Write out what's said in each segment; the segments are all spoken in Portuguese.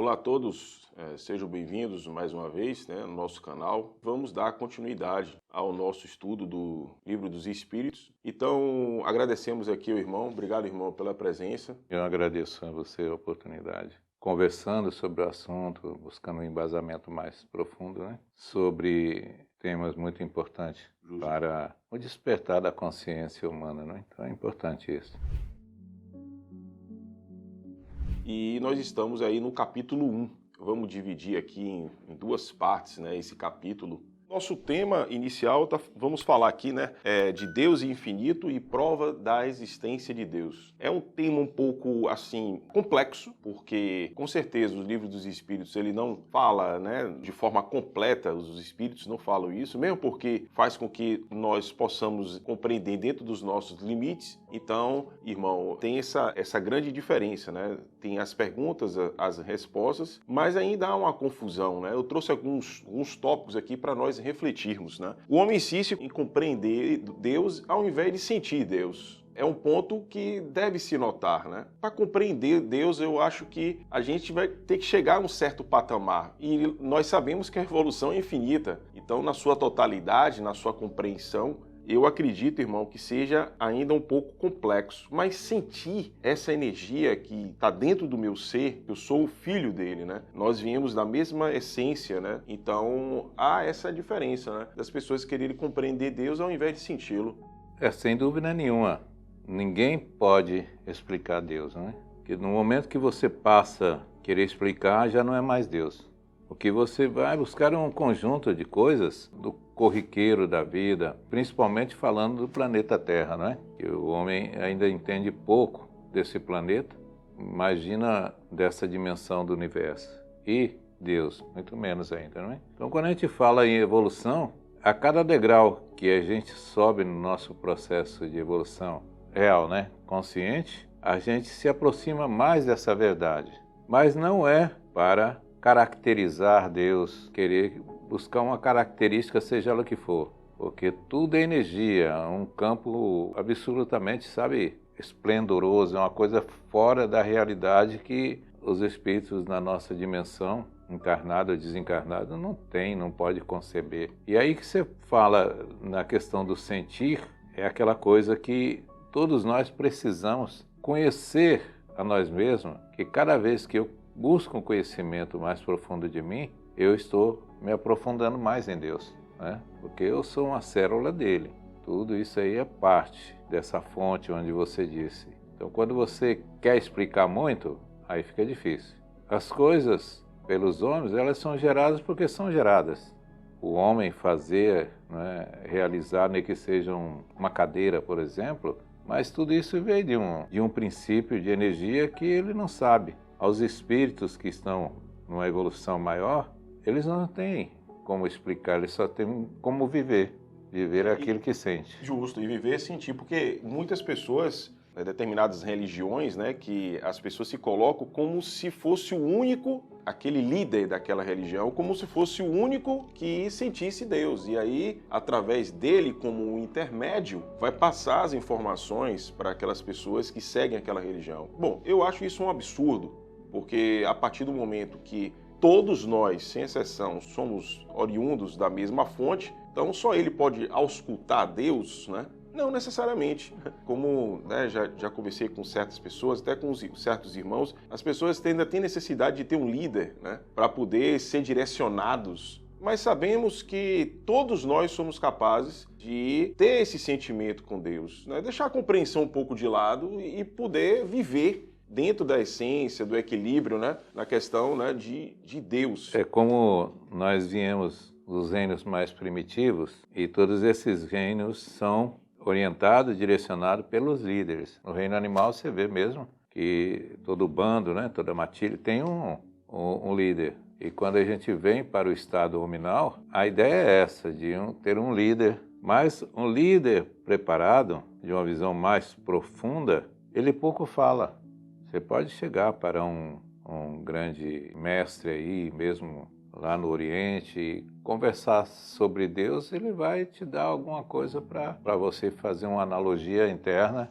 Olá a todos, sejam bem-vindos mais uma vez, no nosso canal. Vamos dar continuidade ao nosso estudo do Livro dos Espíritos. Então, agradecemos aqui ao irmão. Obrigado, irmão, pela presença. Eu agradeço a você a oportunidade. Conversando sobre o assunto, buscando um embasamento mais profundo, sobre temas muito importantes para o despertar da consciência humana, Então é importante isso. E nós estamos aí no capítulo 1. Vamos dividir aqui em duas partes, esse capítulo. Nosso tema inicial, vamos falar aqui, de Deus infinito e prova da existência de Deus. É um tema um pouco, assim, complexo, porque, com certeza, os livros dos Espíritos, ele não fala, de forma completa, os Espíritos não falam isso, mesmo porque faz com que nós possamos compreender dentro dos nossos limites. Então, irmão, tem essa grande diferença, Tem as perguntas, as respostas, mas ainda há uma confusão, Eu trouxe alguns tópicos aqui para nós refletirmos, O homem insiste em compreender Deus ao invés de sentir Deus. É um ponto que deve se notar, Para compreender Deus, eu acho que a gente vai ter que chegar a um certo patamar. E nós sabemos que a evolução é infinita. Então, na sua totalidade, na sua compreensão, eu acredito, irmão, que seja ainda um pouco complexo, mas sentir essa energia que está dentro do meu ser, eu sou o filho dele, Nós viemos da mesma essência, Então há essa diferença, Das pessoas quererem compreender Deus ao invés de senti-lo. Sem dúvida nenhuma. Ninguém pode explicar Deus, Porque no momento que você passa a querer explicar, já não é mais Deus. O que você vai buscar é um conjunto de coisas do corriqueiro da vida, principalmente falando do planeta Terra, Que o homem ainda entende pouco desse planeta, imagina dessa dimensão do universo. E Deus, muito menos ainda, Então, quando a gente fala em evolução, a cada degrau que a gente sobe no nosso processo de evolução real, consciente, a gente se aproxima mais dessa verdade. Mas não é para caracterizar Deus, querer buscar uma característica, seja ela o que for. Porque tudo é energia, um campo absolutamente, esplendoroso, é uma coisa fora da realidade que os espíritos na nossa dimensão, encarnado ou desencarnado, não pode conceber. E aí que você fala na questão do sentir, é aquela coisa que todos nós precisamos conhecer a nós mesmos, que cada vez que eu busco um conhecimento mais profundo de mim, eu estou me aprofundando mais em Deus, Porque eu sou uma célula dele. Tudo isso aí é parte dessa fonte onde você disse. Então, quando você quer explicar muito, aí fica difícil. As coisas, pelos homens, elas são geradas porque são geradas. O homem fazer, realizar, nem que seja uma cadeira, por exemplo, mas tudo isso veio de um princípio de energia que ele não sabe. Aos espíritos que estão numa evolução maior, eles não têm como explicar, eles só têm como viver. Viver é aquilo que sente. Justo, e viver é sentir, porque muitas pessoas, determinadas religiões, que as pessoas se colocam como se fosse o único, aquele líder daquela religião, como se fosse o único que sentisse Deus. E aí, através dele, como um intermédio, vai passar as informações para aquelas pessoas que seguem aquela religião. Bom, eu acho isso um absurdo, porque a partir do momento que todos nós, sem exceção, somos oriundos da mesma fonte, então só ele pode auscultar Deus, Não necessariamente. Como já conversei com certas pessoas, até com certos irmãos, as pessoas ainda têm necessidade de ter um líder, para poder ser direcionados. Mas sabemos que todos nós somos capazes de ter esse sentimento com Deus, Deixar a compreensão um pouco de lado e poder viver dentro da essência, do equilíbrio, na questão de Deus. É como nós viemos dos reinos mais primitivos e todos esses reinos são orientados, direcionados pelos líderes. No reino animal você vê mesmo que todo bando, toda matilha tem um líder. E quando a gente vem para o estado ruminal, a ideia é essa, de ter um líder. Mas um líder preparado, de uma visão mais profunda, ele pouco fala. Você pode chegar para um grande mestre aí, mesmo lá no Oriente, e conversar sobre Deus, ele vai te dar alguma coisa para você fazer uma analogia interna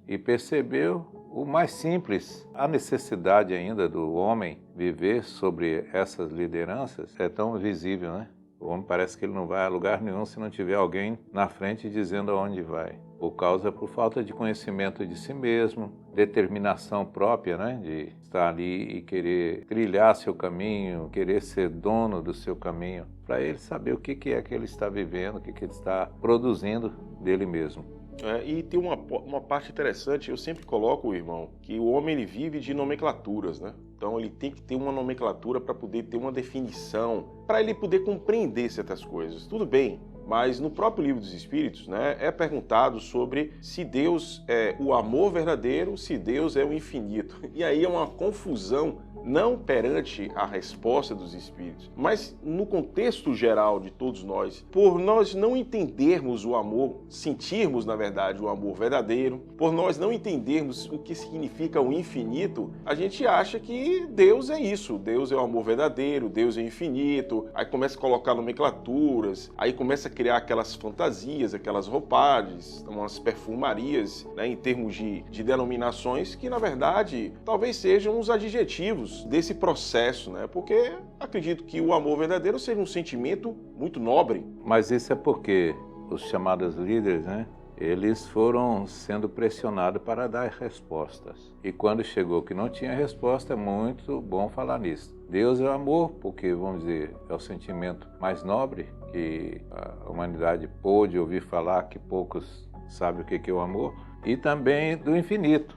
e perceber o mais simples, a necessidade ainda do homem viver sobre essas lideranças é tão visível, né? O homem parece que ele não vai a lugar nenhum se não tiver alguém na frente dizendo aonde vai. Por falta de conhecimento de si mesmo, determinação própria, né? De estar ali e querer trilhar seu caminho, querer ser dono do seu caminho, para ele saber o que é que ele está vivendo, o que ele está produzindo dele mesmo. E tem uma parte interessante, eu sempre coloco, irmão, que o homem ele vive de nomenclaturas, né? Então ele tem que ter uma nomenclatura para poder ter uma definição, para ele poder compreender certas coisas. Tudo bem, mas no próprio Livro dos Espíritos, né, é perguntado sobre se Deus é o amor verdadeiro, se Deus é o infinito. E aí é uma confusão, não perante a resposta dos Espíritos, mas no contexto geral de todos nós, por nós não entendermos o amor, sentirmos, na verdade, o amor verdadeiro, por nós não entendermos o que significa o infinito, a gente acha que Deus é isso, Deus é o amor verdadeiro, Deus é infinito, aí começa a colocar nomenclaturas, aí começa a criar aquelas fantasias, aquelas roupagens, umas perfumarias, né, em termos de denominações, que na verdade talvez sejam os adjetivos desse processo, né? Porque acredito que o amor verdadeiro seja um sentimento muito nobre. Mas isso é porque os chamados líderes, né? Eles foram sendo pressionados para dar respostas. E quando chegou que não tinha resposta, é muito bom falar nisso. Deus é o amor, porque, vamos dizer, é o sentimento mais nobre que a humanidade pôde ouvir falar, que poucos sabem o que é o amor, e também do infinito.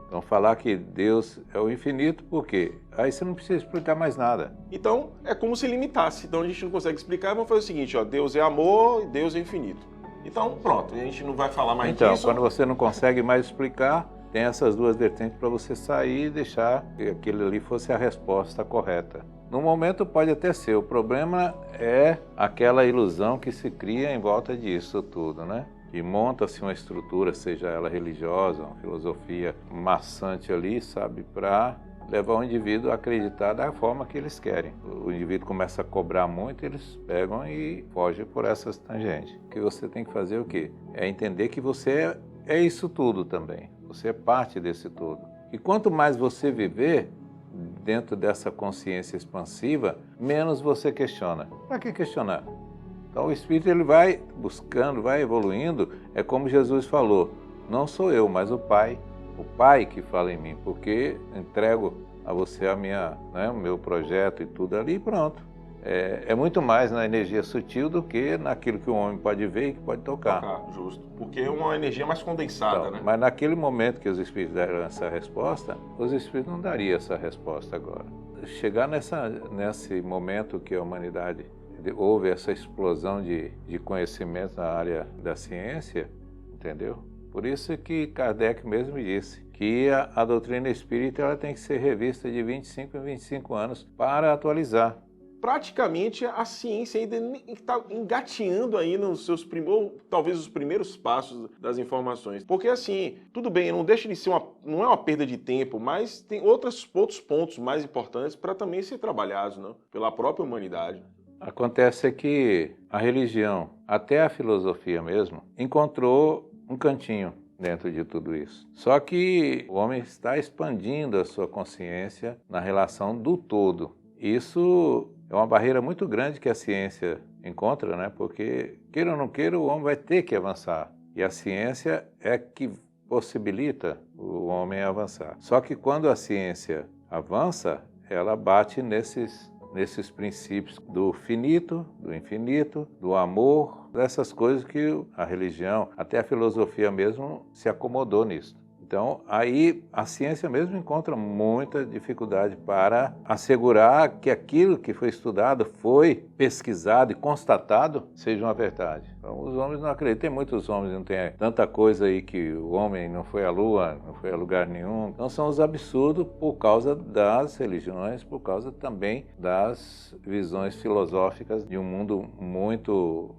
Então, falar que Deus é o infinito, por quê? Aí você não precisa explicar mais nada. Então, é como se limitasse. Então, a gente não consegue explicar, vamos fazer o seguinte, ó, Deus é amor e Deus é infinito. Então, pronto, a gente não vai falar mais disso. Então, quando você não consegue mais explicar, tem essas duas vertentes para você sair e deixar que aquilo ali fosse a resposta correta. No momento pode até ser, o problema é aquela ilusão que se cria em volta disso tudo, né? E monta-se uma estrutura, seja ela religiosa, uma filosofia maçante ali, sabe, para levar o indivíduo a acreditar da forma que eles querem. O indivíduo começa a cobrar muito, eles pegam e fogem por essas tangentes. O que você tem que fazer é o quê? É entender que você é isso tudo também. Você é parte desse tudo. E quanto mais você viver dentro dessa consciência expansiva, menos você questiona. Para que questionar? Então o Espírito ele vai buscando, vai evoluindo, é como Jesus falou, não sou eu, mas o Pai que fala em mim, porque entrego a você o meu projeto e tudo ali e pronto. É muito mais na energia sutil do que naquilo que o homem pode ver e que pode tocar. Justo, porque é uma energia mais condensada, então, né? Mas naquele momento que os Espíritos deram essa resposta, os Espíritos não dariam essa resposta agora. Chegar nesse momento que a humanidade houve essa explosão de conhecimento na área da ciência, entendeu? Por isso que Kardec mesmo disse que a doutrina espírita ela tem que ser revista de 25 em 25 anos para atualizar. Praticamente a ciência ainda está engatinhando aí nos seus talvez os primeiros passos das informações. Porque assim, tudo bem, não deixa de ser não é uma perda de tempo, mas tem outros pontos mais importantes para também ser trabalhados, não? Pela própria humanidade. Acontece que a religião, até a filosofia mesmo, encontrou um cantinho dentro de tudo isso. Só que o homem está expandindo a sua consciência na relação do todo. Isso é uma barreira muito grande que a ciência encontra, né? Porque, queira ou não queira, o homem vai ter que avançar. E a ciência é que possibilita o homem avançar. Só que quando a ciência avança, ela bate nesses princípios do finito, do infinito, do amor, dessas coisas que a religião, até a filosofia mesmo, se acomodou nisso. Então, aí a ciência mesmo encontra muita dificuldade para assegurar que aquilo que foi estudado, foi pesquisado e constatado, seja uma verdade. Então, os homens não acreditam. Tem muitos homens, não tem tanta coisa aí que o homem não foi à lua, não foi a lugar nenhum. Então, são os absurdos por causa das religiões, por causa também das visões filosóficas de um mundo muito,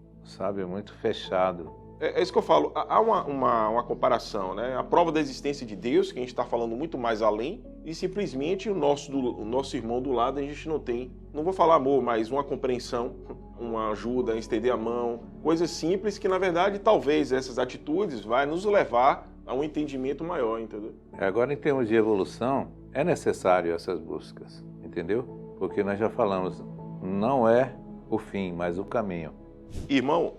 muito fechado. É isso que eu falo, há uma comparação, né? A prova da existência de Deus, que a gente está falando muito mais além, e simplesmente o nosso irmão do lado a gente não tem, não vou falar amor, mas uma compreensão, uma ajuda, estender a mão, coisas simples que na verdade talvez essas atitudes vai nos levar a um entendimento maior, entendeu? Agora, em termos de evolução, é necessário essas buscas, entendeu? Porque nós já falamos, não é o fim, mas o caminho. Irmão,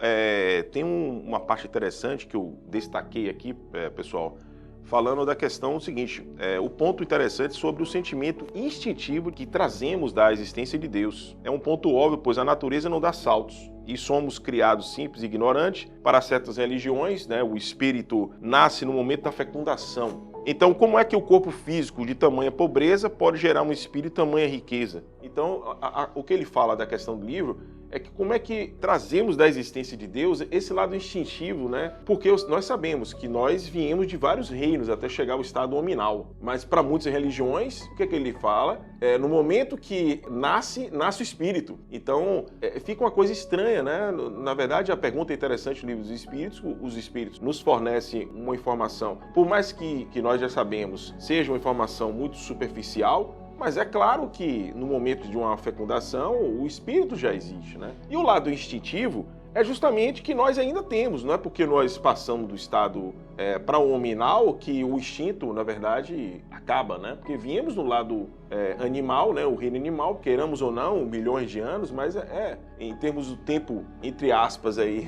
tem uma parte interessante que eu destaquei aqui, pessoal, falando da questão seguinte, o ponto interessante sobre o sentimento instintivo que trazemos da existência de Deus. É um ponto óbvio, pois a natureza não dá saltos. E somos criados simples e ignorantes. Para certas religiões, né, o espírito nasce no momento da fecundação. Então, como é que o corpo físico de tamanha pobreza pode gerar um espírito de tamanha riqueza? Então, o que ele fala da questão do livro é que como é que trazemos da existência de Deus esse lado instintivo, né? Porque nós sabemos que nós viemos de vários reinos até chegar ao estado nominal. Mas para muitas religiões, o que é que ele fala? No momento que nasce o espírito. Então, fica uma coisa estranha, né? Na verdade, a pergunta é interessante no livro dos espíritos. Os espíritos nos fornecem uma informação, por mais que nós já sabemos, seja uma informação muito superficial, mas é claro que no momento de uma fecundação, o espírito já existe, né? E o lado instintivo é justamente que nós ainda temos, não é porque nós passamos do estado para o nominal que o instinto, na verdade, acaba, né? Porque viemos do lado animal, né? O reino animal, queiramos ou não, milhões de anos, mas em termos do tempo, entre aspas, aí,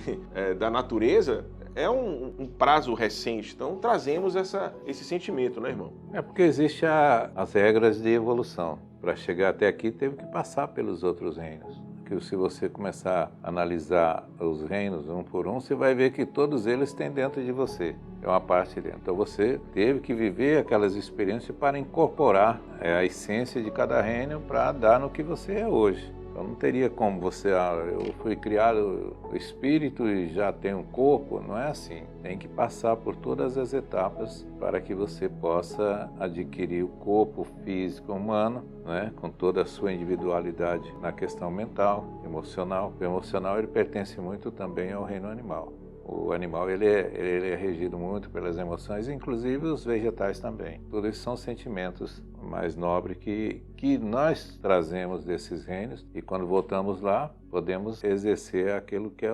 da natureza, é um prazo recente, então trazemos esse sentimento, né, irmão? É porque existem as regras de evolução. Para chegar até aqui, teve que passar pelos outros reinos. Porque se você começar a analisar os reinos um por um, você vai ver que todos eles têm dentro de você. É uma parte dentro. Então você teve que viver aquelas experiências para incorporar a essência de cada reino para dar no que você é hoje. Então não teria como você, eu fui criado o espírito e já tenho um corpo, não é assim. Tem que passar por todas as etapas para que você possa adquirir o corpo físico humano, né, com toda a sua individualidade na questão mental, emocional. O emocional ele pertence muito também ao reino animal. O animal ele é regido muito pelas emoções, inclusive os vegetais também. Tudo isso são sentimentos mais nobres que nós trazemos desses reinos e quando voltamos lá podemos exercer aquilo que é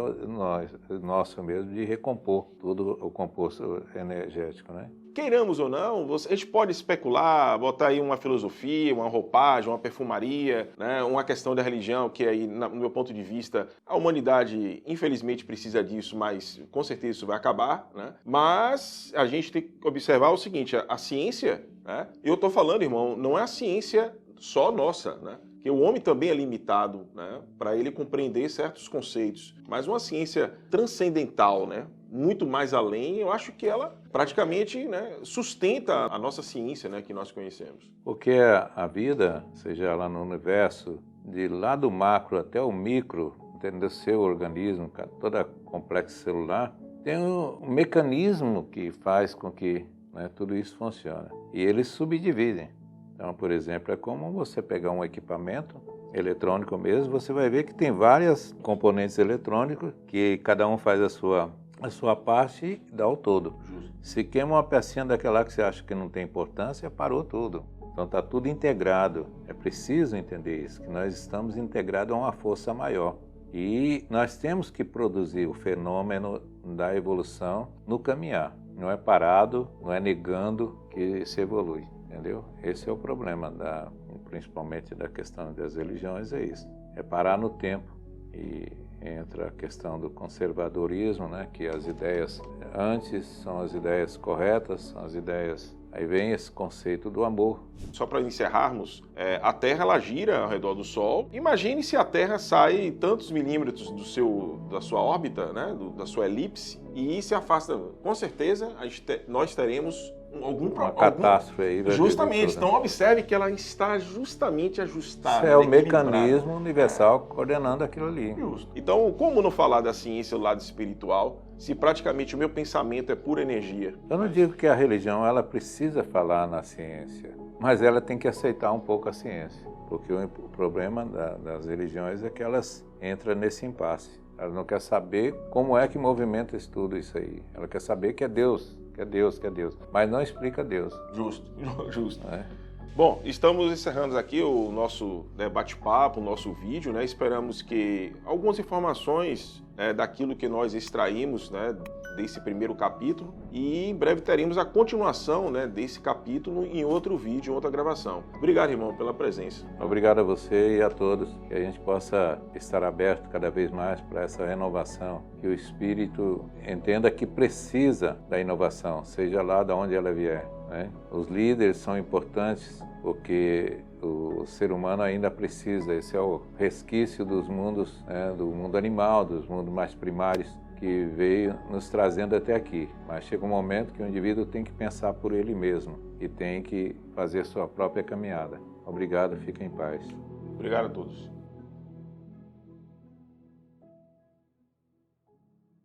nosso mesmo de recompor tudo o composto energético, né? Queiramos ou não, a gente pode especular, botar aí uma filosofia, uma roupagem, uma perfumaria, né, uma questão da religião, que aí, no meu ponto de vista, a humanidade, infelizmente, precisa disso, mas com certeza isso vai acabar, né? Mas a gente tem que observar o seguinte, a ciência, né, eu estou falando, irmão, não é a ciência só nossa, né? Que o homem também é limitado, né, para ele compreender certos conceitos, mas uma ciência transcendental, né, muito mais além, eu acho que ela praticamente, né, sustenta a nossa ciência, né, que nós conhecemos. Porque a vida, seja ela no universo, de lá do macro até o micro, do seu organismo, toda a complexo celular, tem um mecanismo que faz com que, né, tudo isso funcione. E eles subdividem. Então, por exemplo, é como você pegar um equipamento eletrônico mesmo, você vai ver que tem vários componentes eletrônicos que cada um faz a sua parte e dá o todo. Justo. Se queima uma pecinha daquela que você acha que não tem importância, parou tudo. Então está tudo integrado. É preciso entender isso, que nós estamos integrados a uma força maior. E nós temos que produzir o fenômeno da evolução no caminhar. Não é parado, não é negando que se evolui. Entendeu? Esse é o problema, principalmente da questão das religiões, é isso. É parar no tempo e entra a questão do conservadorismo, né? Que as ideias antes são as ideias corretas, são as ideias... Aí vem esse conceito do amor. Só para encerrarmos, a Terra ela gira ao redor do Sol. Imagine se a Terra sai tantos milímetros da sua órbita, né? Da sua elipse, e se afasta. Com certeza, nós teremos uma catástrofe aí. Justamente. Então observe que ela está justamente ajustada. Isso é o mecanismo universal coordenando aquilo ali. Justo. Então, como não falar da ciência do lado espiritual, se praticamente o meu pensamento é pura energia? Eu não digo que a religião ela precisa falar na ciência, mas ela tem que aceitar um pouco a ciência, porque o problema das religiões é que elas entram nesse impasse. Ela não quer saber como é que movimenta tudo isso aí. Ela quer saber que é Deus. Que é Deus, mas não explica Deus. Justo. Bom, estamos encerrando aqui o nosso bate-papo, o nosso vídeo, né? Esperamos que algumas informações daquilo que nós extraímos, né, desse primeiro capítulo e em breve teremos a continuação, né, desse capítulo em outro vídeo, em outra gravação. Obrigado, irmão, pela presença. Obrigado a você e a todos, que a gente possa estar aberto cada vez mais para essa renovação, que o Espírito entenda que precisa da inovação, seja lá de onde ela vier, né? Os líderes são importantes porque o ser humano ainda precisa, esse é o resquício dos mundos, né, do mundo animal, dos mundos mais primários, que veio nos trazendo até aqui. Mas chega um momento que o indivíduo tem que pensar por ele mesmo e tem que fazer sua própria caminhada. Obrigado, fiquem em paz. Obrigado a todos.